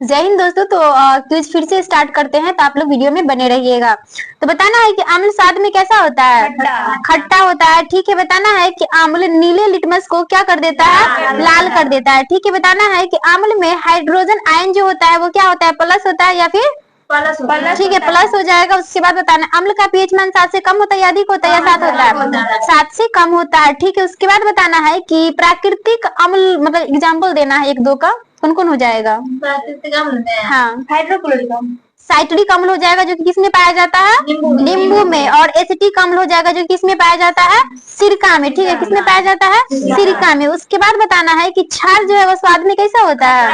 जय हिंद दोस्तों। तो क्विज फिर से स्टार्ट करते हैं, तो आप लोग वीडियो में बने रहिएगा। तो बताना है कि अम्ल स्वाद में कैसा होता है? खट्टा होता है। ठीक है, बताना है कि अम्ल नीले लिटमस को क्या कर देता है? लाल कर देता है। ठीक है, बताना है कि अम्ल में हाइड्रोजन आयन जो होता है वो क्या होता है? प्लस होता है या फिर प्लस? ठीक है, प्लस हो जाएगा। उसके बाद बताना अम्ल का पीएच मान 7 से कम होता है या अधिक होता है या 7 होता है? 7 से कम होता है। ठीक है, उसके बाद बताना है कि प्राकृतिक अम्ल मतलब एग्जाम्पल देना है 1-2 का। कौन कौन हो जाएगा? प्राकृतिक अम्ल में हाँ, हाइड्रोक्लोरिक अम्ल, साइट्रिक अम्ल हो जाएगा जो कि किसमें पाया जाता है? नींबू में। और एसिटिक अम्ल हो जाएगा जो किसमें पाया जाता है? सिरका में। ठीक है, किसमें पाया जाता है? सिरका में। उसके बाद बताना है कि क्षार जो है वो स्वाद में कैसा होता है?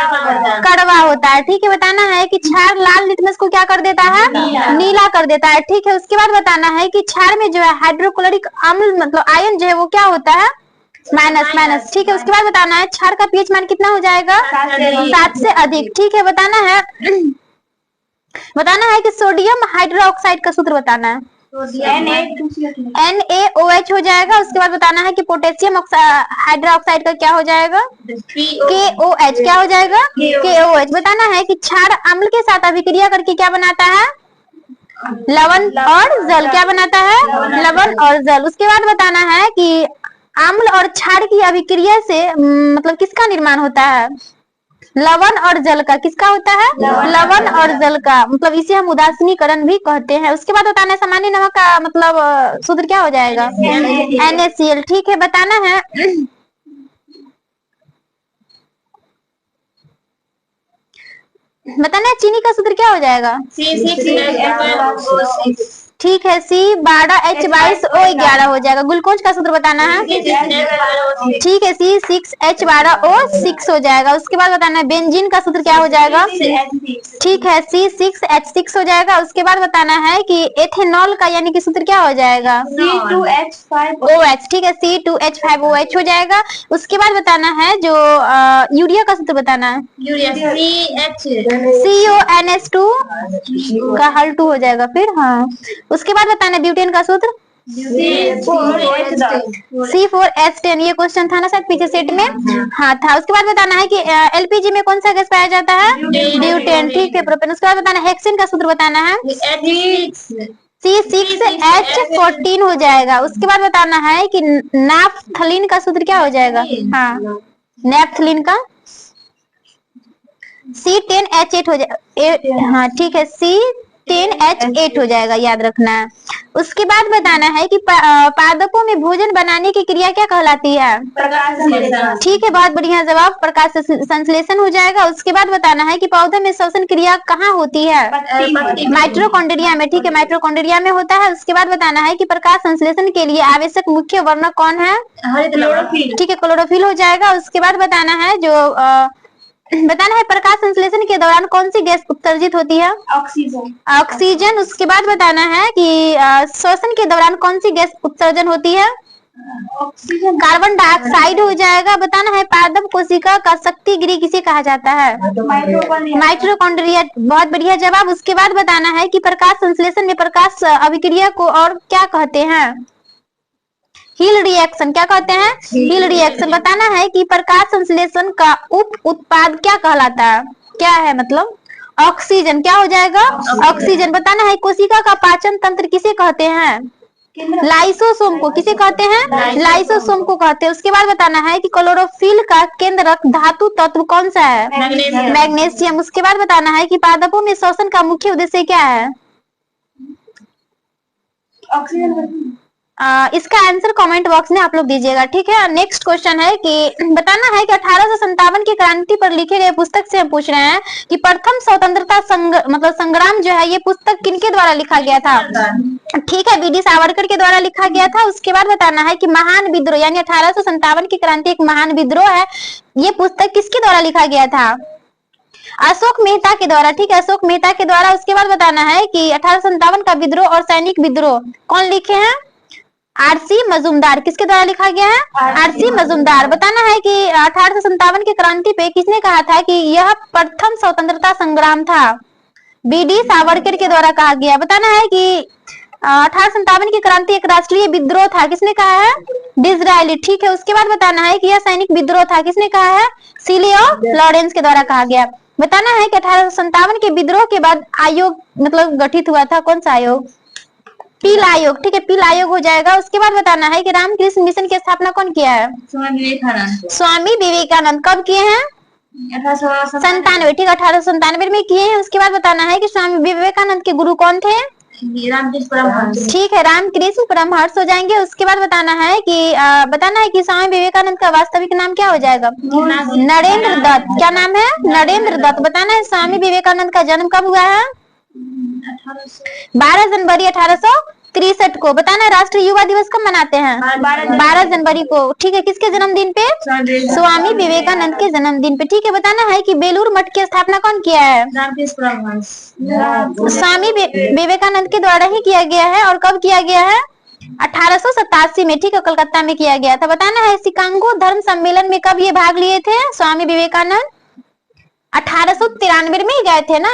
कड़वा होता है। ठीक है, बताना है कि क्षार लाल लिटमस को क्या कर देता है? नीला कर देता है। ठीक है, उसके बाद बताना है कि क्षार में जो है हाइड्रोक्लोरिक अम्ल मतलब आयन जो है वो क्या होता है? माइनस। ठीक है, उसके बाद बताना है क्षार का पीएच मान कितना हो जाएगा? 7 से अधिक। ठीक है, बताना है कि सोडियम हाइड्रोक्साइड का सूत्र बताना है। NaOH हो जाएगा। उसके बाद बताना है कि पोटेशियम हाइड्रोक्साइड का क्या हो जाएगा? KOH। क्या हो जाएगा? KOH। बताना है कि क्षार अम्ल के साथ अभिक्रिया करके क्या बनाता है? लवण और जल। क्या बनाता है? लवण और जल। उसके बाद बताना है कि अम्ल और क्षार की अभिक्रिया से मतलब किसका निर्माण होता है? लवण और जल का। किसका होता है? लवण और जल का। मतलब इसे हम उदासीनीकरण भी कहते हैं। उसके बाद बताना है सामान्य नमक का मतलब सूत्र क्या हो जाएगा? NaCl। ठीक है, बताना है चीनी का सूत्र क्या हो जाएगा? ठीक है, C12H22O11 हो जाएगा। ग्लूकोज का सूत्र बताना है। ठीक है, C6H12O6 हो जाएगा। उसके बाद बताना है बेंजीन का सूत्र क्या हो जाएगा? ठीक है, C6H6 हो जाएगा। उसके बाद बताना है कि एथेनॉल का यानी कि सूत्र क्या हो जाएगा? C2H5OH। ठीक है, C2H5OH हो जाएगा। उसके बाद बताना है जो यूरिया का सूत्र बताना है। CONH2 का हल 2 हो जाएगा फिर। हाँ, उसके बाद बताना ब्यूटेन का सूत्र C4H10। ये क्वेश्चन था ना सर पीछे सेट में? हाँ था। उसके बाद बताना है कि LPG में कौन सा गैस पाया जाता है? ब्यूटेन। ठीक है, प्रोपेन। उसके बाद बताना हेक्सेन का सूत्र बताना है। C6H14 हो जाएगा। उसके बाद बताना है कि नाफ्थलीन का सूत्र क्या हो जाएगा? हाँ, नेफ्थलीन का C10H8 हो जाएगा। हाँ ठीक है, C10H8 हो जाएगा, याद रखना है। उसके बाद बताना है कि पादपों में भोजन बनाने की क्रिया क्या कहलाती है? प्रकाश संश्लेषण। ठीक है, बहुत बढ़िया जवाब, प्रकाश संश्लेषण हो जाएगा। उसके बाद बताना है कि पौधे में श्वसन क्रिया कहाँ होती है? माइटोकॉन्ड्रिया में। ठीक है, माइटोकॉन्ड्रिया में होता है। उसके बाद बताना है कि प्रकाश संश्लेषण के लिए आवश्यक मुख्य वर्णक कौन है? ठीक है, क्लोरोफिल हो जाएगा। उसके बाद बताना है बताना है प्रकाश संश्लेषण के दौरान कौन सी गैस उत्सर्जित होती है? ऑक्सीजन। उसके बाद बताना है कि श्वसन के दौरान कौन सी गैस उत्सर्जन होती है? ऑक्सीजन। कार्बन डाइऑक्साइड हो जाएगा। बताना है पादप कोशिका का शक्ति गृह किसे कहा जाता है? माइटोकॉन्ड्रिया। बहुत बढ़िया जवाब। उसके बाद बताना है कि प्रकाश संश्लेषण में प्रकाश अभिक्रिया को और क्या कहते हैं? Hill reaction. क्या कहते हैं? Hill reaction. बताना है कि प्रकाश संश्लेषण का उप उत्पाद क्या कहलाता है? क्या है मतलब? ऑक्सीजन। क्या हो जाएगा? ऑक्सीजन। बताना है कोशिका का पाचन तंत्र किसे कहते हैं? लाइसोसोम को। किसे कहते हैं? लाइसोसोम को कहते हैं। उसके बाद बताना है कि क्लोरोफिल का केंद्रक धातु तत्व कौन सा है? मैग्नीशियम। उसके बाद बताना है कि पादपों में श्वसन का मुख्य उद्देश्य क्या है? ऑक्सीजन। इसका आंसर कमेंट बॉक्स में आप लोग दीजिएगा। ठीक है, नेक्स्ट क्वेश्चन है कि बताना है कि 1857 की क्रांति पर लिखे गए पुस्तक से हम पूछ रहे हैं कि प्रथम स्वतंत्रता संग्राम जो है ये पुस्तक किनके द्वारा लिखा गया था? ठीक है, BD सावरकर के द्वारा लिखा गया था। उसके बाद बताना है कि महान विद्रोह यानी 1857 की क्रांति एक महान विद्रोह है, ये पुस्तक किसके द्वारा लिखा गया था? अशोक मेहता के द्वारा। ठीक है, अशोक मेहता के द्वारा। उसके बाद बताना है कि 1857 का विद्रोह और सैनिक विद्रोह कौन लिखे हैं? RC मजूमदार। किसके द्वारा लिखा गया है? RC मजूमदार। बताना है कि 1857 की क्रांति पे किसने कहा था कि यह प्रथम स्वतंत्रता संग्राम था? BD सावरकर के द्वारा कहा गया। बताना है कि 1857 की क्रांति एक राष्ट्रीय विद्रोह था, किसने कहा है? डिज़रायली। ठीक है, उसके बाद बताना है कि यह सैनिक विद्रोह था, किसने कहा है? सीलियो लॉरेंस के द्वारा कहा गया। बताना है कि 1857 के विद्रोह के बाद आयोग मतलब गठित हुआ था, कौन सा आयोग? पील आयोग। ठीक है, पील आयोग हो जाएगा। उसके बाद बताना है कि रामकृष्ण मिशन की स्थापना कौन किया है? स्वामी विवेकानंद। कब किए हैं? 1897। ठीक है, 1897 में किए हैं। उसके बाद बताना है कि स्वामी विवेकानंद के गुरु कौन थे? रामकृष्ण परमहंस। ठीक है, रामकृष्ण परमहंस हो जाएंगे। उसके बाद बताना है कि स्वामी विवेकानंद का वास्तविक नाम क्या हो जाएगा? नरेंद्र दत्त। क्या नाम है? नरेंद्र दत्त। बताना है स्वामी विवेकानंद का जन्म कब हुआ है? 12 जनवरी 1863 को। बताना है राष्ट्रीय युवा दिवस कब मनाते हैं? 12 जनवरी को। ठीक है, किसके जन्मदिन पे? स्वामी विवेकानंद के जन्मदिन पे। ठीक है, बताना है कि बेलूर मठ की स्थापना कौन किया है? रामकृष्ण परमहंस। स्वामी विवेकानंद के द्वारा ही किया गया है। और कब किया गया है? 1887 में। ठीक है, कलकत्ता में किया गया था। बताना है शिकागो धर्म सम्मेलन में कब ये भाग लिए थे स्वामी विवेकानंद? 1893 में ही गए थे ना।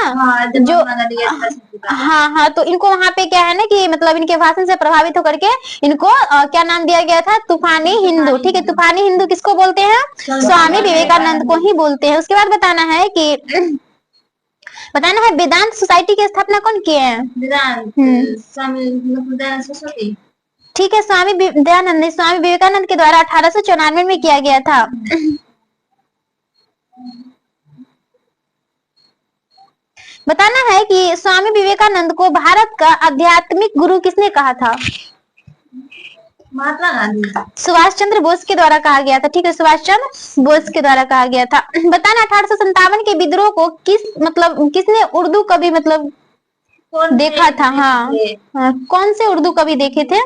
हाँ, तो इनको वहां पे क्या है ना कि मतलब इनके भाषण से प्रभावित होकर के इनको क्या नाम दिया गया था? तूफानी हिंदू। ठीक है, तूफानी हिंदू किसको बोलते हैं? स्वामी विवेकानंद को ही बोलते हैं। उसके बाद बताना है वेदांत सोसाइटी की स्थापना कौन किए हैं? ठीक है, स्वामी दयानंद स्वामी विवेकानंद के द्वारा 1894 में किया गया था। बताना है कि स्वामी विवेकानंद को भारत का आध्यात्मिक गुरु किसने कहा था? महात्मा गांधी। सुभाष चंद्र बोस के द्वारा कहा गया था। ठीक है, सुभाष चंद्र बोस के द्वारा कहा गया था। बताना 1857 के विद्रोह को किसने उर्दू कवि देखा था? हाँ, कौन से उर्दू कवि देखे थे?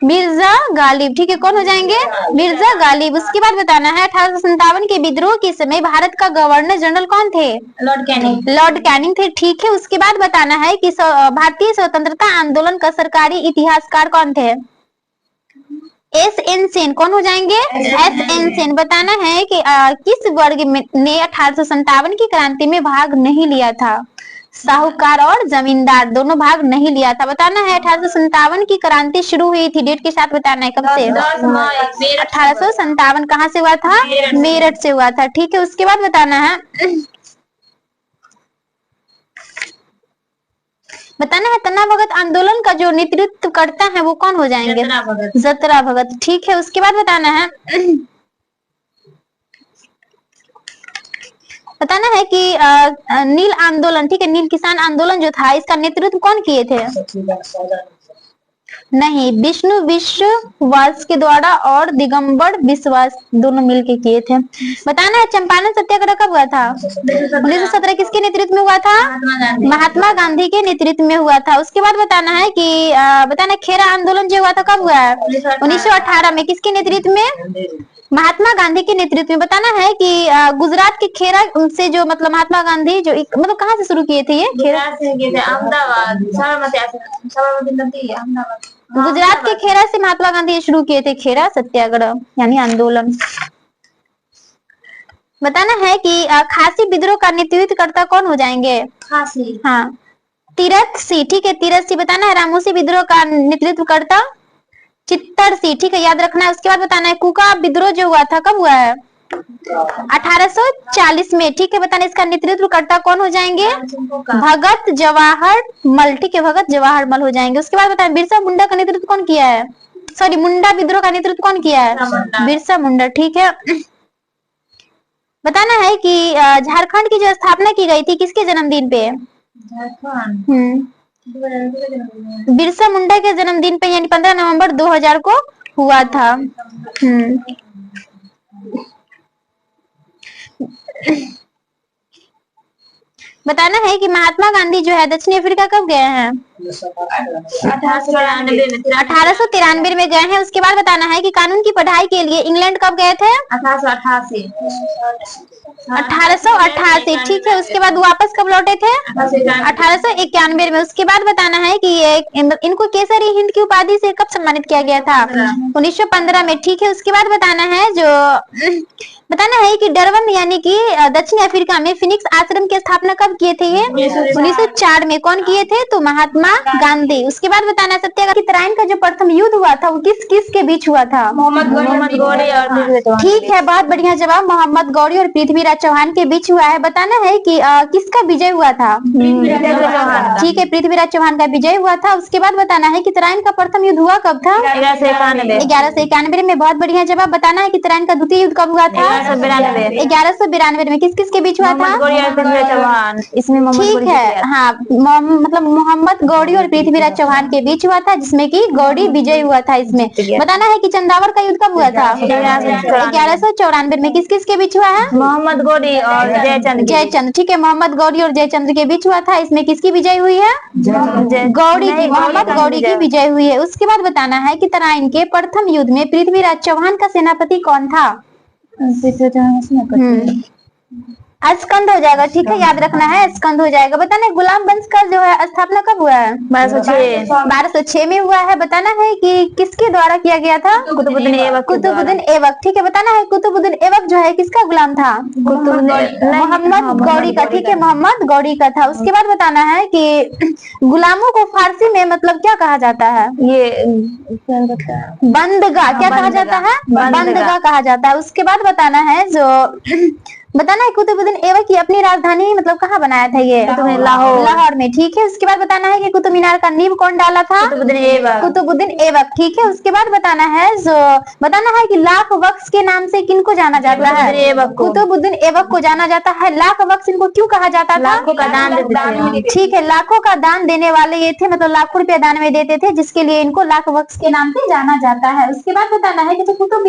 मिर्जा गालिब। ठीक है, कौन हो जाएंगे? मिर्जा गालिब। उसके बाद बताना है 1857 के विद्रोह के समय भारत का गवर्नर जनरल कौन थे? Lord Canning. लॉर्ड कैनिंग थे। ठीक है, उसके बाद बताना है कि भारतीय स्वतंत्रता आंदोलन का सरकारी इतिहासकार कौन थे? एस.एन. सेन। कौन हो जाएंगे? एस.एन. सेन। बताना है कि किस वर्ग ने 1857 की क्रांति में भाग नहीं लिया था? साहूकार और जमींदार दोनों भाग नहीं लिया था। बताना है 1857 की क्रांति शुरू हुई थी, डेट के साथ बताना है कब से? 1857। कहाँ से हुआ था? मेरठ से हुआ था। ठीक है, उसके बाद बताना है तना भगत आंदोलन का जो नेतृत्व करता है वो कौन हो जाएंगे? जतरा भगत। ठीक है, उसके बाद बताना है कि नील आंदोलन। ठीक है, नील किसान आंदोलन जो था इसका नेतृत्व कौन किए थे? नहीं, विष्णु विश्वास के द्वारा और दिगंबर विश्वास दोनों मिलके किए थे। बताना है चंपारण सत्याग्रह कब हुआ था? 1917। किसके नेतृत्व में हुआ था? महात्मा गांधी के नेतृत्व में हुआ था। उसके बाद बताना है कि खेरा आंदोलन जो हुआ था कब हुआ है? 1918 में। किसके नेतृत्व में? महात्मा गांधी के नेतृत्व में। बताना है कि गुजरात के खेरा से जो मतलब महात्मा गांधी जो कहाँ से शुरू किए थे? ये खेरा से किए थे, अहमदाबाद, साबरमती नदी, अहमदाबाद। गुजरात के खेरा से महात्मा गांधी शुरू किए थे खेरा सत्याग्रह यानी आंदोलन। बताना है कि खासी विद्रोह का नेतृत्व करता कौन हो जाएंगे? खासी। हाँ, तीरथ सिंह। ठीक है, तीरथ सिंह। बताना है रामोसी विद्रोह का नेतृत्व करता चित्तर सिंह। ठीक है, याद रखना है। उसके बाद बताना है कुका विद्रोह जो हुआ था कब हुआ है? 1840 में। ठीक है, बताना इसका नेतृत्व करता कौन हो जाएंगे? भगत जवाहर मल। ठीक है, भगत जवाहर मल हो जाएंगे। उसके बाद बताना बिरसा मुंडा का नेतृत्व कौन किया है? सॉरी, मुंडा विद्रोह का नेतृत्व कौन किया है? बिरसा मुंडा। ठीक है, बताना है कि झारखंड की जो स्थापना की गई थी किसके जन्मदिन पे? बिरसा मुंडा के जन्मदिन पे यानी 15 नवंबर 2000 को हुआ था। बताना है कि महात्मा गांधी जो है दक्षिण अफ्रीका कब गए हैं? 1893 में गए हैं। उसके बाद बताना है कि कानून की पढ़ाई के लिए इंग्लैंड कब गए थे? 1888। ठीक है, उसके बाद वापस कब लौटे थे? 1891 में। उसके बाद बताना है कि इनको केसरी हिंद की उपाधि से कब सम्मानित किया गया था? 1915 में। ठीक है, उसके बाद बताना है कि डरबन यानी कि दक्षिण अफ्रीका में फिनिक्स आश्रम की स्थापना कब किए थे? ये 1904 में। कौन किए थे? तो महात्मा गांधी। उसके बाद बताना है सत्याग्रह की तराइन का जो प्रथम युद्ध हुआ था वो किस किस के बीच हुआ था? मोहम्मद गौरी और पृथ्वीराज चौहान। ठीक है, बहुत बढ़िया जवाब, मोहम्मद गौरी और पृथ्वीराज चौहान के बीच हुआ है। बताना है कि किसका विजय हुआ था? पृथ्वीराज चौहान। ठीक है, पृथ्वीराज चौहान का विजय हुआ था। उसके बाद बताना है कि तराइन का प्रथम युद्ध हुआ कब था? 1191 में। बहुत बढ़िया जवाब। बताना है कि तराइन का द्वितीय युद्ध कब हुआ था? 1192 में। किस किस के बीच हुआ था? चौहान। इसमें ठीक है, हाँ, मतलब मोहम्मद गौरी और पृथ्वीराज चौहान के बीच हुआ था, जिसमें कि गौरी विजय हुआ था इसमें। बताना है कि चंदावर का युद्ध कब हुआ था? 1194 में। किस किस के बीच हुआ है? मोहम्मद गौरी और जयचंद्र। ठीक है, मोहम्मद गौरी और जयचंद्र के बीच हुआ था। इसमें किसकी विजय हुई है? गौरी की, मोहम्मद गौरी की विजय हुई है। उसके बाद बताना है कि तराइन के प्रथम युद्ध में पृथ्वीराज चौहान का सेनापति कौन था? स्कंद हो जाएगा। ठीक है, याद रखना है, स्कंद हो जाएगा। बताना है गुलाम वंश का जो है स्थापना कब हुआ है? 1206 में हुआ है। बताना है कि किसके द्वारा किया गया था? कुतुबुद्दीन ऐबक। ठीक है, बताना है कुतुबुद्दीन ऐबक जो है किसका गुलाम था? मोहम्मद गौरी का। ठीक है, मोहम्मद गौरी का था। उसके बाद बताना है कि गुलामों को फारसी में मतलब क्या कहा जाता है? ये बंदगा। क्या कहा जाता है? बंदगा कहा जाता है। उसके बाद बताना है बताना है कुतुबुद्दीन ऐबक की अपनी राजधानी मतलब कहाँ बनाया था ये? लाहौर में। ठीक है, उसके बाद बताना है कि कुतुब मीनार का नींव कौन डाला था? कुतुबुद्दीन ऐबक। ठीक है, उसके बाद बताना है कि लाख वक्स के नाम से किनको जाना जाता है? कुतुबुद्दीन ऐबक को जाना जाता है। लाख वक्स इनको क्यों कहा जाता था? लाखों का दान देते थे। ठीक है, लाखों का दान देने वाले ये थे, मतलब लाखों रुपया दान में देते थे, जिसके लिए इनको लाख वक्स के नाम से जाना जाता है। उसके बाद बताना है कि जो कुतुब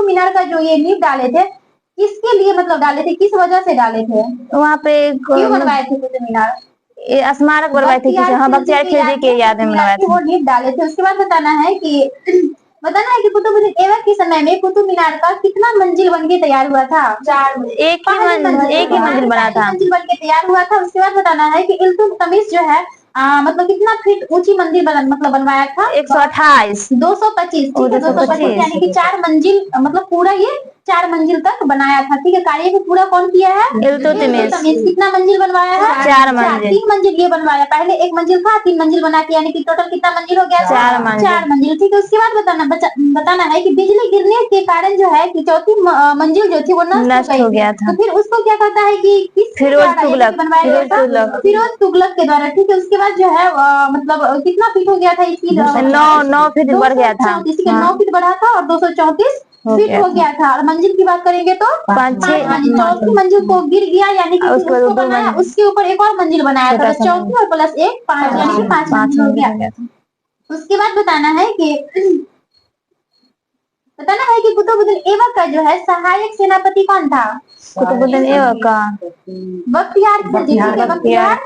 मीनार का जो ये नींव डाले थे किसके लिए मतलब डाले थे, किस वजह से डाले थे? वहाँ पे क्यों बनवाए थे कुतुब मीनार? स्मारक बनवाए थे, बख्तियार खिलजी के याद में बनवाए थे। वो नींव डाले थे। उसके बाद बताना है कि कुतुबुद्दीन ऐबक के समय में कुतुब मीनार का कितना मंजिल बन के तैयार हुआ था? 4 एक ही मंजिल बना था। मंजिल बन के तैयार हुआ था। उसके बाद बताना है कि इल्तुतमिश जो है मतलब कितना फीट ऊंची मंदिर मतलब बनवाया था? 128 225। 225 यानी कि 4 मंजिल मतलब पूरा ये 4 मंजिल तक बनाया था। ठीक है, कार्य को पूरा कौन किया है? इल्तुतमिश। कितना मंजिल बनवाया है? 4 मंजिल। 3 मंजिल ये बनवाया। पहले 1 मंजिल था, 3 मंजिल बना के, यानी कि टोटल कितना मंजिल हो गया? 4 मंजिल। ठीक है, उसके बाद बताना है कि बिजली गिरने के कारण जो है कि चौथी मंजिल जो थी वो नष्ट हो गया था। तो फिर उसको क्या कहता है कि फिरोज तुगलक के द्वारा। ठीक है, उसके बाद जो है मतलब कितना फीट हो गया था इसकी? 9 फीट बढ़ गया था। 9 फीट बढ़ा था और 234 फीट हो गया था। और मंजिल की बात करेंगे तो 5-6 चौथी मंजिल को गिर गया, यानी कि उसको बनाया, उसके ऊपर एक और मंजिल बनाया था, तो चौथी और प्लस 1 5 यानी कि 5 मंजिल हो गया। उसके बाद बताना है कि कुतुबुद्दीन ऐबक का जो है सहायक सेनापति कौन था? कुतुबुद्दीन ऐबक का बख्तियार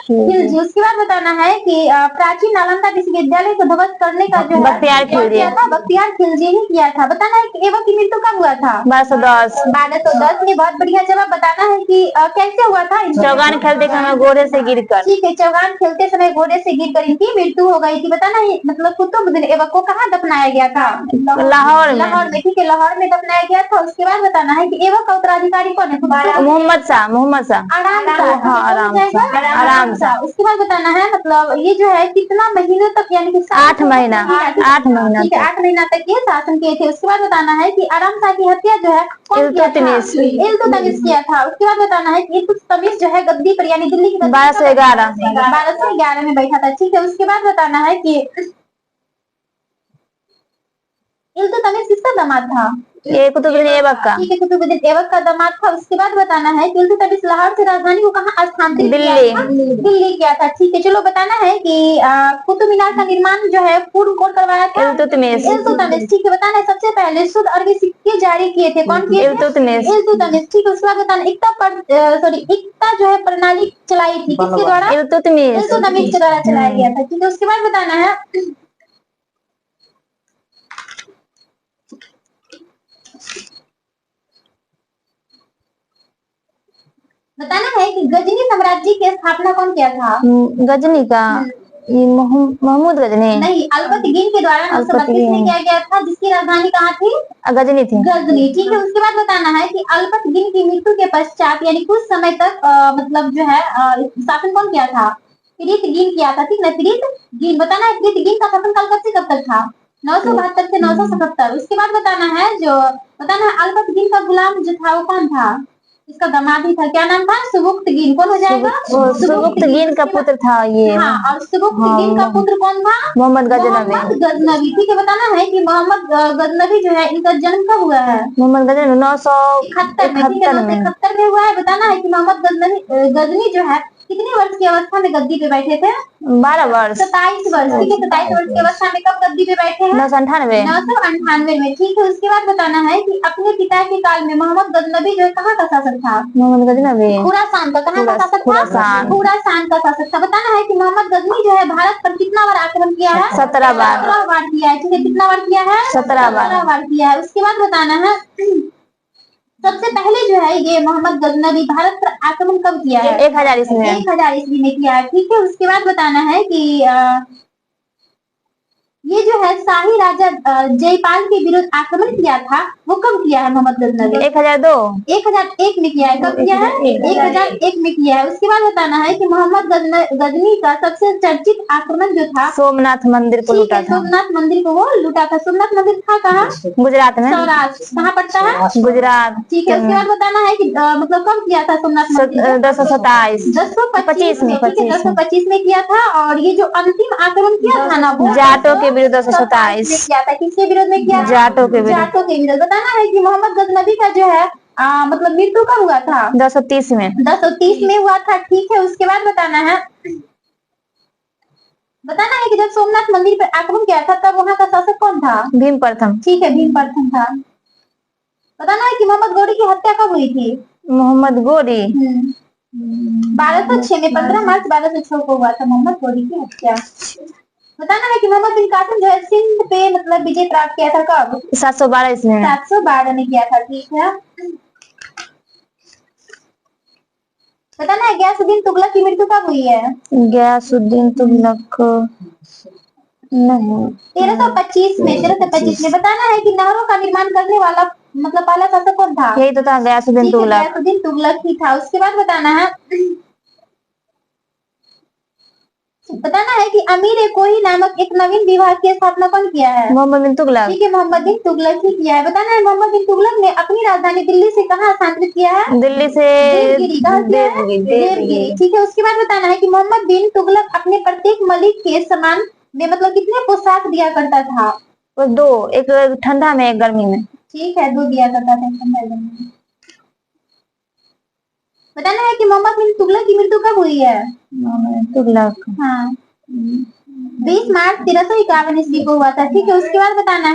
खिलजी। उसके बाद बताना है कि प्राचीन नालंदा विश्वविद्यालय को ध्वस्त करने का जो बख्तियार खिलजी ही किया था। बताना है कि ऐबक की मृत्यु कब हुआ था? 1210 में। बहुत बढ़िया जवाब। बताना है कि कैसे हुआ था? चौगान खेलते समय घोड़े से गिरकर। ठीक है, चौगान खेलते समय घोड़े से गिरकर इनकी मृत्यु हो गई थी। बताना है मतलब कुतुबुद्दीन ऐबक को कहाँ दफनाया गया था? लाहौर में। ठीक है, लाहौर में दफनाया गया था। उसके बाद बताना है कि ऐबक का उत्तराधिकारी कौन है? मोहम्मद शाह। आराम शाह। उसके बाद बताना है मतलब ये जो है कितना महीनों तक, यानी कि 8 महीना। 8 महीना तक ये शासन किए थे। उसके बाद बताना है कि आराम शाह की हत्या जो है इल्तुतमिश किया था। उसके बाद बताना है कि इल्तुतमिश जो है गद्दी पर, यानी दिल्ली की 1211 में बैठा था। ठीक है, उसके बाद बताना है कि इल्तुतमिश किसका दामाद था? ये कुतुबुद्दीन ऐबक का। ठीक है, कुतुबुद्दीन ऐबक का दामाद था। उसके बाद बताना है कि इल्तुतमिश लाहौर से राजधानी को कहाँ स्थानांतरित दिल्ली किया था। ठीक है, चलो बताना है कि कुतुब मीनार का निर्माण जो है पूर्व कौन करवाया था? इल्तुतमिश। ठीक है, बताना है सबसे पहले शुद्ध अरबी सिक्के जारी किए थे, कौन किए थे? इल्तुतमिश। ठीक है, उसके बाद बताना इक्ता जो है प्रणाली चलाई थी, किसके द्वारा? इल्तुतमिश के द्वारा चलाया गया था। ठीक है, उसके बाद बताना है कि गजनी साम्राज्य की स्थापना कौन किया था? गजनी का महमूद गजनी नहीं, अल्पतगीन के द्वारा 932 में किया गया था, जिसकी राजधानी कहाँ थी? गजनी थी। ठीक है, उसके बाद बताना है कि अल्पतगीन की मृत्यु के पश्चात यानी कुछ समय तक मतलब जो है शासन कौन किया था? प्रीतगिन किया था, ठीक ना, प्रीतगिन बताना है। प्रीतगिन का शासनकाल कब से कब तक था? 972 से 977। उसके बाद बताना है अल्पतगिन का गुलाम जो था वो कौन था? इसका दामाद ही था, क्या नाम था? सुबुक्तगिन। कौन हो जाएगा? सुबुक्तगिन का पुत्र था ये। हाँ, और सुबुक्तगिन का पुत्र कौन था? मोहम्मद गजनवी। मोहम्मद गजनवी, ठीक है। बताना है कि मोहम्मद गजनवी जो है इनका जन्म कब हुआ है? मोहम्मद गजनवी 971 में, ठीक है, 971 में हुआ है। बताना है कि मोहम्मद गजनी जो है कितने वर्ष की अवस्था में गद्दी पे बैठे थे? 12 वर्ष। 27 वर्ष, ठीक है। 27 वर्ष की अवस्था में कब गद्दी पे बैठे हैं? 998 में, ठीक है। उसके बाद बताना है कि अपने पिता के काल में मोहम्मद गजनवी जो है कहाँ का शासक था? मोहम्मद गजनवी खुरासान का। कहाँ का शासक था? खुरासान का शासक था। बताना है कि मोहम्मद गजनी जो है भारत पर कितना बार आक्रमण किया है? 17 बार। 17 बार किया है, ठीक है। कितना बार किया है? 17 बार किया है। उसके बाद बताना है सबसे पहले जो है ये मोहम्मद गजनवी भारत पर आक्रमण कब किया है? 1000 ईस्वी में। 1000 ईस्वी में किया है, ठीक है। उसके बाद बताना है कि ये जो है शाही राजा जयपाल के विरुद्ध आक्रमण किया था, वो कब किया है मोहम्मद गजनवी? 1001 में किया है। कब किया है? 1001 में किया है। उसके बाद बताना है कि मोहम्मद गजनी का सबसे चर्चित आक्रमण जो था सोमनाथ मंदिर को लूटा था। सोमनाथ मंदिर को वो लूटा था। सोमनाथ मंदिर था कहाँ? गुजरात में। सौराष्ट्र। कहाँ पड़ता है? गुजरात, ठीक है। उसके बाद बताना है कि मतलब कब किया था सोमनाथ मंदिर? 1025 में। 1025 में किया था। और ये जो अंतिम आक्रमण किया था ना वो जाटों के विरुद्ध 1027 किया था। किसके विरोध में किया? जाटों के विरुद्ध। जाटों के विरोध। बताना है कि मोहम्मद गजनवी का जो है मतलब मृत्यु कब हुआ था? 1030 में। 1030 में हुआ था, ठीक है। उसके बाद बताना है कि जब सोमनाथ मंदिर पर आक्रमण किया था तब वहाँ का शासक कौन था? भीम प्रथम, ठीक है, भीम प्रथम था। बताना है कि मोहम्मद गौरी की हत्या कब हुई थी? मोहम्मद गौरी 1206 में, 15 मार्च 1206 को हुआ था मोहम्मद गौरी की हत्या। बताना है कि मोहम्मद बिन कासिम जो है सिंध पे मतलब विजय प्राप्त किया था कब? 712 ईस्वी में। 712 में किया था, ठीक है। बताना है गयासुद्दीन तुगलक की मृत्यु कब हुई है? गयासुद्दीन तुगलक नहीं, 1325 में। 1325 में। बताना है कि नहरों का निर्माण करने वाला मतलब पहला शासक कौन था? यही तो था, गयासुद्दीन तुगलक। गयासुद्दीन तुगलक ही था। उसके बाद बताना है कि अमीर कोही नामक एक नवीन विभाग की स्थापना कौन किया है? मोहम्मद बिन तुगलक, ठीक है। मोहम्मद बिन तुगलक ही किया है। बताना है मोहम्मद बिन तुगलक ने अपनी राजधानी दिल्ली से कहाँ स्थानांतरित किया है? दिल्ली से देवगिरी, ठीक है। उसके बाद बताना है कि मोहम्मद बिन तुगलक अपने प्रत्येक मलिक के समान में मतलब कितने पोशाक दिया करता था? वो 2, एक ठंडा में एक गर्मी में, ठीक है, 2 दिया करता था ठंडा गर्मी में। बताना है कि मोहम्मद बिन तुगलक की मृत्यु कब हुई है? तुगलक हाँ 20 मार्च 1351 ईस्वी को हुआ था, ठीक है। उसके बाद बताना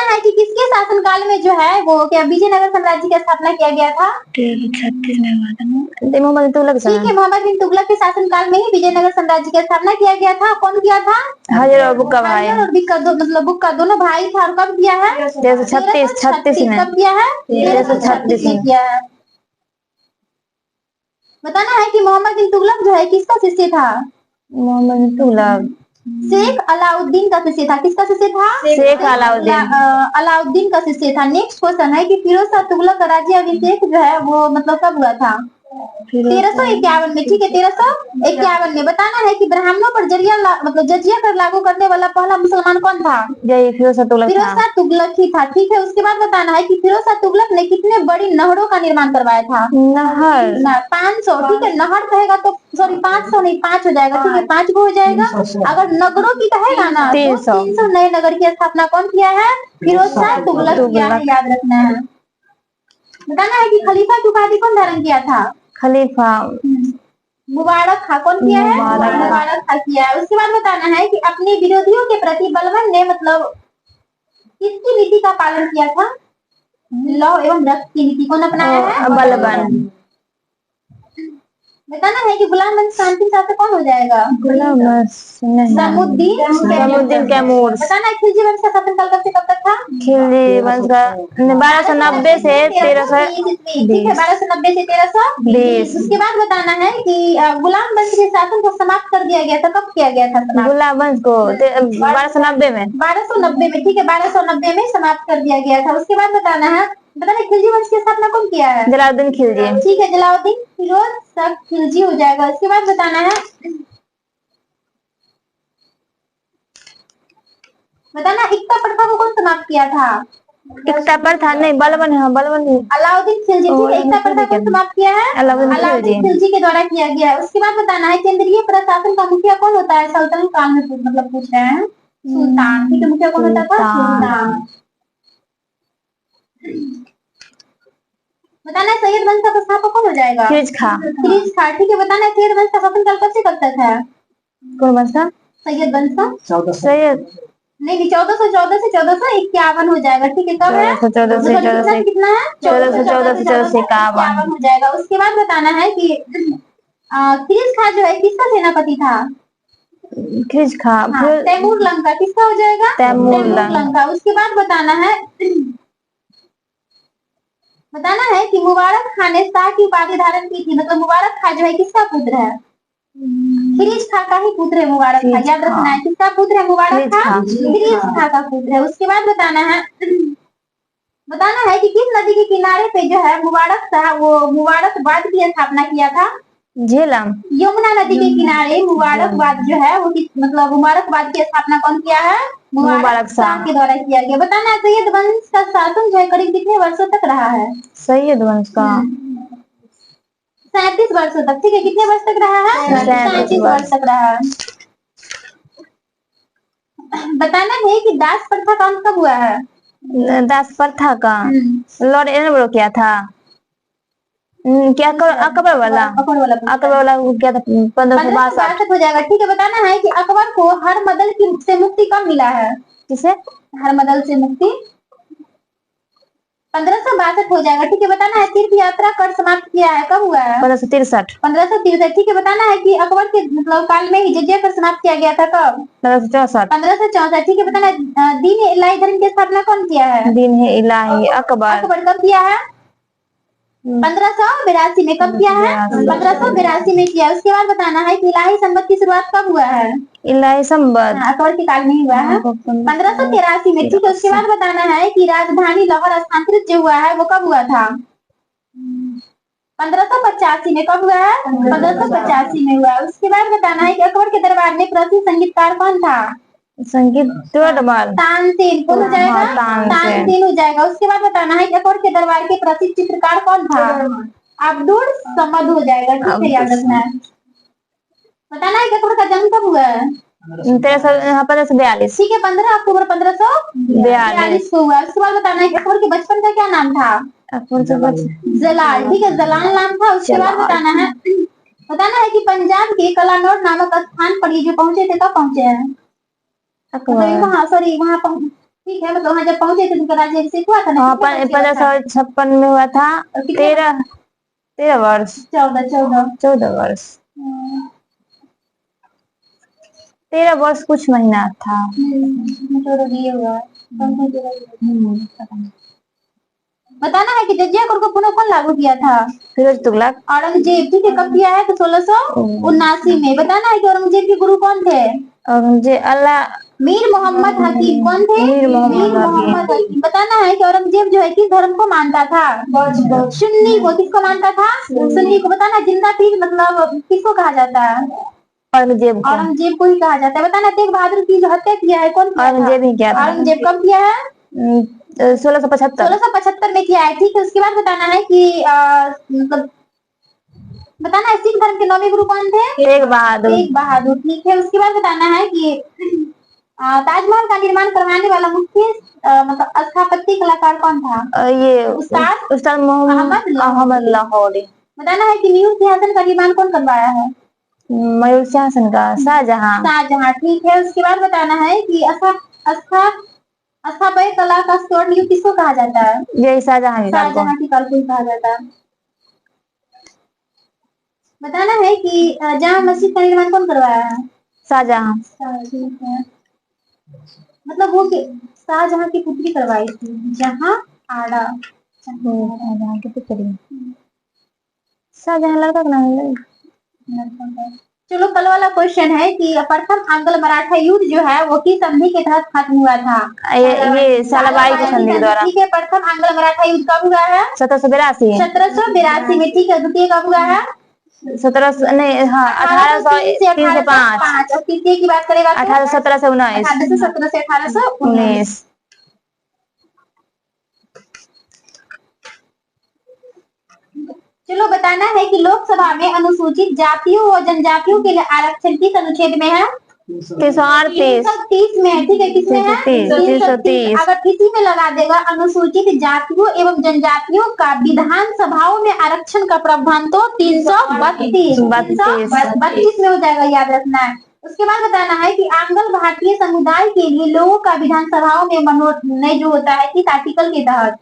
है कि किसके शासनकाल में जो है वो क्या विजयनगर साम्राज्य की स्थापना किया गया था? 36 में हुआ था ना मोहम्मद बिन तुगलक। ठीक है, मोहम्मद बिन तुगलक के शासनकाल में ही विजयनगर साम्राज्य की स्थापना किया गया था। कौन किया था? हजर और बुक्का भाई। और बिक्का मतलब बुक्का दोनों भाई था। और कब किया है? 1336 में। कब किया है? 1336 में किया है। बताना है कि मोहम्मद बिन तुगलक जो है किसका शिष्य था? मोहम्मद बिन तुगलक शेख अलाउद्दीन का शिष्य था। किसका शिष्य था? शेख अलाउद्दीन का शिष्य था। नेक्स्ट क्वेश्चन है कि फिरोज शाह तुगलक का राज्य अभिषेक जो है वो मतलब कब हुआ था? 1351 में, ठीक है। 1351 में। बताना है कि ब्राह्मणों पर जजिया कर लागू करने वाला पहला मुसलमान कौन था? यही फिरोज शाह तुगलक ही था, ठीक है। उसके बाद बताना है कि फिरोज शाह तुगलक ने कितने बड़ी नहरों का निर्माण करवाया था? नहर 500, ठीक है। नहर कहेगा तो सॉरी 500 नहीं 5 हो जाएगा, ठीक है। 5 को हो जाएगा। अगर नगरों की कहेगा ना तो 300 नए नगर की स्थापना कौन किया है? फिरोज शाह तुगलक किया है, याद रखना है। बताना है कि खलीफा की उपाधि कौन धारण किया था? खलीफा मुबारक खां। कौन किया है? मुबारक खां किया है। उसके बाद बताना है कि अपने विरोधियों के प्रति बलबन ने मतलब किसकी नीति का पालन किया था? लौ एवं रक्त की नीति कौन अपनाया है? बलबन। बताना है कि गुलाम वंश का अंतिम शासक कौन हो जाएगा? समुद्दीन कैमूर। बताना है खिलजी वंश का शासनकाल कब से कब तक था? खिलजी वंश का 1290 से 1320, ठीक है। 1290 से 1320। उसके बाद बताना है कि गुलाम वंश के शासन को समाप्त कर दिया गया था। कब किया गया था गुलाम वंश को? 1290 में। 1290 में, ठीक है। 1290 में समाप्त कर दिया गया था। उसके बाद बताना है बताना खिलजी वंश की स्थापना कौन किया है? जलालुद्दीन खिलजी। ठीक है, जलालुद्दीन फिरोज शाह खिलजी हो जाएगा। इसके बाद बताना है, बताना एकता प्रथा को कौन समाप्त किया था? एकता प्रथा नहीं, बलबन है, बलबन अलाउद्दीन खिलजी। ठीक है, एकता प्रथा कौन समाप्त किया है? अलाउद्दीन खिलजी के द्वारा किया गया है। उसके बाद बताना है केंद्रीय प्रशासन का मुखिया कौन होता है? सल्तनत काल में मतलब पूछ रहे हैं। सुल्तान। ठीक है, मुखिया कौन होता था? सुल्तान। बताना है सैयद वंश का संस्थापक कौन हो जाएगा? फिरोज खां। फिरोज खां। ठीक है, बताना है सैयद वंश का शासनकाल कब से कब तक है? कौन वंश का? सैयद वंश का। सैयद नहीं, 1414 से 1451 हो जाएगा। ठीक है, कब है? 1414 से 1400 कितना है? 1414 से 1451 हो जाएगा। उसके बाद बताना है कि फिरोज खां जो है किसका सेनापति था? फिरोज खां। तैमूर लंका। किसका हो जाएगा? तैमूर लंका। उसके बाद बताना है, बताना है कि मुबारक खां ने शाह की उपाधि धारण की थी। मतलब मुबारक खां जो है किसका पुत्र है? फिरोज खां का ही पुत्र है मुबारक खां। याद रखना है, किसका पुत्र है मुबारक खां? फिरोज खां का पुत्र है। उसके बाद बताना है, बताना है कि किस नदी के किनारे पे जो है मुबारक शाह वो मुबारकबाद की स्थापना किया था? झेलम। यमुना नदी के किनारे मुबारकबाद जो है वो मतलब मुबारकबाद की स्थापना कौन किया है? मुबारक शाह के द्वारा किया गया। बताना है सैयद वंश का शासन जो है करीब कितने वर्षों तक रहा है? सैयद वंश का 37 वर्षों तक। ठीक है, कितने वर्ष तक रहा है? 37 वर्ष तक रहा है। बताना है कि दास प्रथा का अंत कब हुआ है? दास प्रथा का लॉर्ड एलनबरो किया था। क्या अकबर वाला वो क्या था? 1562 हो जाएगा। ठीक है, बताना है कि अकबर को हरमदल से मुक्ति कब मिला है? किसे? हरमदल से मुक्ति 1562 हो जाएगा। ठीक है, बताना है तीर्थ यात्रा कर समाप्त किया है कब हुआ है? 1563। 1563। ठीक है, बताना है कि अकबर के मतलब काल में ही जजिया कर समाप्त किया गया था कब? 1564। 1564। ठीक है, बताना है दीन ए इलाही धर्म की स्थापना कौन किया है? दीन ए इलाही अकबर। अकबर कब किया है? 1582 में। कब किया है? 1582 में किया। उसके बाद बताना है कि इलाही संबत की शुरुआत कब हुआ है? इलाही संबत अकबर के काल में ही हुआ है 1583 में। ठीक है, उसके बाद बताना है कि राजधानी लाहौर स्थानांतरित जो हुआ है वो कब हुआ था? 1585 में। कब हुआ है? 1585 में हुआ है। उसके बाद बताना है कि अकबर के दरबार में प्रसिद्ध संगीतकार कौन था? संगीत तानसेन। कौन हो जाएगा? तानसेन हो जाएगा। उसके बाद बताना है कि अकबर के दरबार के प्रसिद्ध चित्रकार कौन था? अब्दुल समद हो जाएगा। ठीक है, याद रखना है। बताना है कि अकबर का जन्म कब हुआ है? 1542। ठीक है, 15 अक्टूबर 1542 को हुआ। उसके बाद बताना है कि अकबर के बचपन का क्या नाम था? जलाल। ठीक है, जलाल नाम था। उसके बाद बताना है कि पंजाब के कलानौर नामक स्थान पर ये जो पहुंचे थे कब पहुंचे हैं? वहाँ सॉरी वहाँ ठीक है, मतलब वहाँ जब पहुंचे थे उनका राज्याभिषेक हुआ था ना? 1556 में हुआ था। 13 वर्ष 14 वर्ष 13 वर्ष कुछ महीना था। बताना है कि जजिया कर को पुनः कौन लागू किया था? फिरोज तुगलक। औरंगजेब। ठीक है, कब किया है? तो 1679 में। बताना है कि औरंगजेब के गुरु कौन थे? औरंगजेब अल्लाह मीर मोहम्मद हकीम। कौन थे? मीर मोहम्मद हकीम। बताना है कि औरंगजेब जो है किस धर्म को मानता था? सुन्नी को। किसको मानता था? सुन्नी को। बताना जिंदा पीर मतलब किसको कहा जाता है? औरंगजेब को ही कहा जाता है। बताना तेग बहादुर की जो हत्या किया है कौन? औरंगजेब ही किया था। औरंगजेब कब किया है? 1675 में किया है। ठीक है, उसके बाद बताना है कि मतलब बताना है सिख धर्म के नौवें गुरु कौन थे? तेग बहादुर। ठीक है, उसके बाद बताना है कि ताजमहल का निर्माण करवाने वाला मुख्य मतलब स्थापत्य कलाकार कौन था? ये उस्ताद मोहम्मद लाहौरी। बताना है कि मयूर सिंहासन का निर्माण कौन करवाया है? मयूर सिंहासन का शाहजहां। ठीक है, उसके बाद बताना है कि स्थापत्य कला का स्वर्ण युग किसको कहा जाता है? यही शाहजहां की काल को कहा जाता है। बताना है कि जामा मस्जिद का निर्माण कौन करवाया है? शाहजहां। ठीक है, मतलब वो शाहजहां की पुत्री करवाई थी जहां आड़ा। शाहजहां की पुत्री। शाहजहां लड़का का नाम है। चलो कल वाला क्वेश्चन है कि प्रथम आंग्ल मराठा युद्ध जो है वो किस संधि के तहत खत्म हुआ था? ये सालाबाई की संधि के द्वारा। ठीक है, प्रथम आंग्ल मराठा युद्ध कब हुआ है? 1782। 1782 में। ठीक है, द्वितीय कब हुआ है? 1700 नहीं, हाँ 1803 से 5। और तृतीय की बात करेगा 1817 से 19। 1817 से 1819। चलो बताना है कि लोकसभा में अनुसूचित जातियों व जनजातियों के लिए आरक्षण किस अनुच्छेद में है? 338 में है। ठीक है, किसमें है? 330। अगर इसी में लगा देगा अनुसूचित जातियों एवं जनजातियों का विधान सभाओं में आरक्षण का प्रावधान तो 332 में हो जाएगा, याद रखना है। उसके बाद बताना है कि आंग्ल भारतीय समुदाय के लिए लोगों का विधानसभाओं में मनोनयन जो होता है किस आर्टिकल के तहत?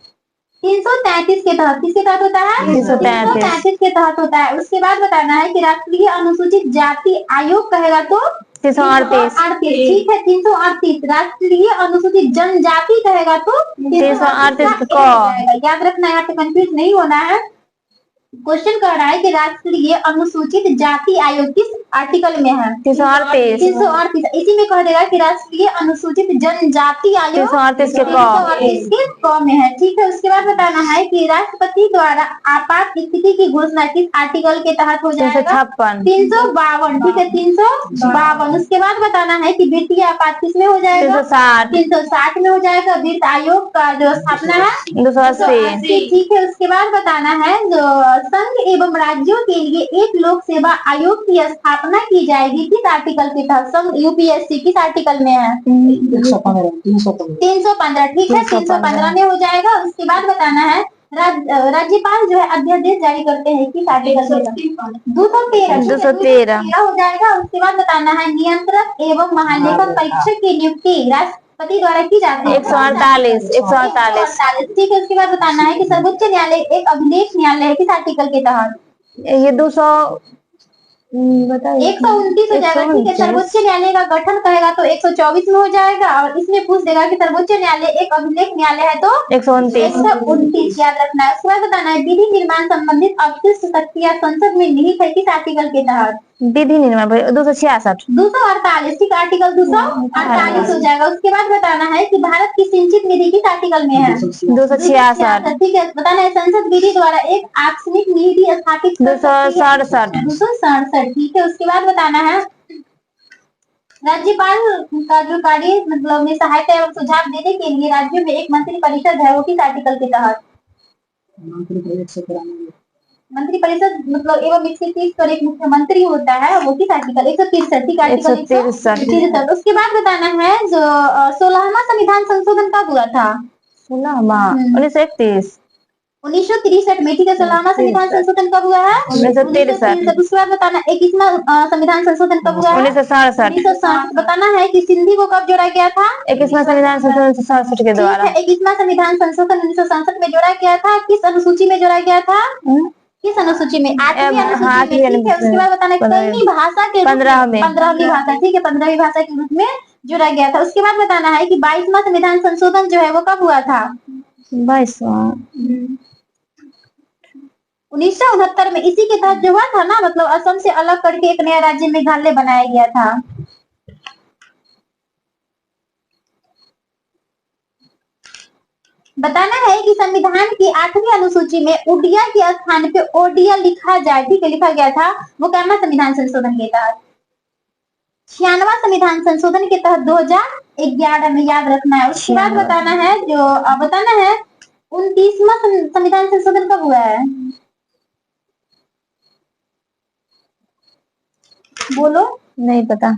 333 के तहत। किसके तहत होता है? 333 के तहत होता है। उसके बाद बताना है कि राष्ट्रीय अनुसूचित जाति आयोग कहेगा तो 338। ठीक है, 338। राष्ट्रीय अनुसूचित जनजाति कहेगा तो 338। याद रखना है, यहाँ पे कंफ्यूज नहीं होना है। क्वेश्चन कह रहा है कि राष्ट्रीय अनुसूचित जाति आयोग किस आर्टिकल में है? 338। इसी में कह देगा कि राष्ट्रीय अनुसूचित जनजाति आयोग 338 के क में है। ठीक है, उसके बाद बताना है कि राष्ट्रपति द्वारा आपात स्थिति की घोषणा किस आर्टिकल के तहत हो जाएगा? 352। ठीक है, 352। उसके बाद बताना है कि वित्तीय आपात किस में हो जाएगा? 360 में हो जाएगा। वित्त आयोग का जो स्थापना है 280। ठीक है, उसके बाद बताना है जो संघ एवं राज्यों के लिए एक लोक सेवा आयोग की स्थापना की जाएगी किस आर्टिकल के तहत? संघ यूपीएससी किस आर्टिकल में है? 315। ठीक है, 315 में हो जाएगा। उसके बाद बताना है राज्यपाल जो है अध्यादेश जारी करते हैं किस आर्टिकल में? 213 हो जाएगा। उसके बाद बताना है नियंत्रक एवं महालेखक परीक्षक की नियुक्ति राष्ट्रपति द्वारा की जाती है 148। ठीक है, उसके बाद बताना है कि सर्वोच्च न्यायालय एक अभिलेख न्यायालय है किस आर्टिकल के तहत? ये 200 129 हो जाएगा। ठीक है, सर्वोच्च न्यायालय का गठन कहेगा तो 124 में हो जाएगा। और इसमें पूछ देगा कि सर्वोच्च न्यायालय एक अभिलेख न्यायालय है तो 129 याद रखना है। उसके बाद बताना है विधि निर्माण संबंधित अवशिष्ट शक्तियां संसद में निहित है किस आर्टिकल के तहत? विधि निर्माण 266। 248। ठीक, आर्टिकल 248 हो जाएगा। उसके बाद बताना है कि भारत की सिंचित निधि किस आर्टिकल में है? 266। ठीक है, बताना है संसद विधि द्वारा एक आकस्मिक निधि स्थापित 267। ठीक है, उसके बाद बताना है राज्यपाल का जो कार्य मतलब सहायता एवं सुझाव देने के लिए राज्यों में एक मंत्री परिषद है वो किस आर्टिकल के तहत? मंत्री परिषद मतलब एवं 130 पर एक मुख्यमंत्री होता है वो किस आर्टिकल? 163। ठीक, आर्टिकल 163। उसके बाद बताना है जो 16वां संविधान संशोधन कब हुआ था? 1931। 1963 में। ठीक है, 16वां संविधान संशोधन कब हुआ है? 1963। उसके बाद बताना 21वां संविधान संशोधन कब हुआ है? 1967। बताना है कि सिंधी को कब जोड़ा गया था? 21वां संविधान संशोधन 1967 के द्वारा। 21वां संविधान संशोधन 1967 में जोड़ा गया था। किस अनुसूची में जोड़ा गया था? किस अनुसूची में? 8वीं अनुसूची में। ठीक है, उसके बाद बताना कितनी भाषा के 15वीं भाषा। ठीक है, 15वीं भाषा के रूप में जोड़ा गया था। उसके बाद बताना है कि 22वां संविधान संशोधन जो है वो कब हुआ था? 22वां 1969 में। इसी के तहत जो हुआ था ना, मतलब असम से अलग करके एक नया राज्य मेघालय बनाया गया था। बताना है कि संविधान की 8वीं अनुसूची में उड़िया के स्थान पे ओडिया लिखा जाए। ठीक है, लिखा गया था वो क्या संविधान संशोधन के तहत? 96वां संविधान संशोधन के तहत 2011 में, याद रखना है। उसके बाद बताना है जो बताना है 29वां संविधान संशोधन कब हुआ है? बोलो। नहीं पता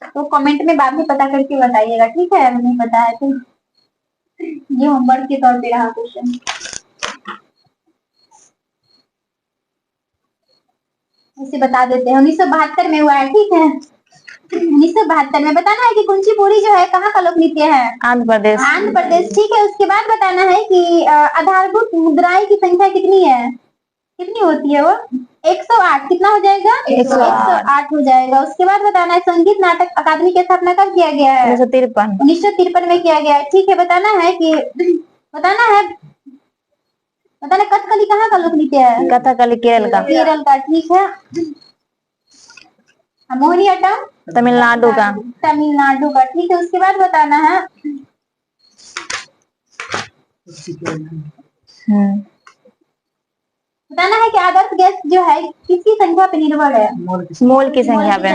तो कमेंट में बाद में पता करके बताइएगा। ठीक है, नहीं पता है तो ये होमवर्क के तौर पे रहा क्वेश्चन। इसे बता देते हैं 1972 में हुआ है। ठीक है, 1972 में। बताना है कि कुचिपुड़ी जो है कहाँ का लोक नृत्य है? आंध्र प्रदेश। ठीक है, उसके बाद बताना है कि आधारभूत मुद्राएं की संख्या कितनी है? कितनी होती है वो? 108। कितना हो जाएगा? 108 हो जाएगा। उसके बाद बताना है संगीत नाटक अकादमी की स्थापना कब किया गया है? 1953 में किया गया है। ठीक है, बताना है कथकली कहाँ का लोक नृत्य है? कथकली केरल का। ठीक है, मोहिनीअट्टम तमिलनाडु का। तमिलनाडु का, ठीक है। उसके बाद बताना है बताना है कि आदर्श गैस जो है किसकी संख्या पे निर्भर है? मोल की संख्या पे।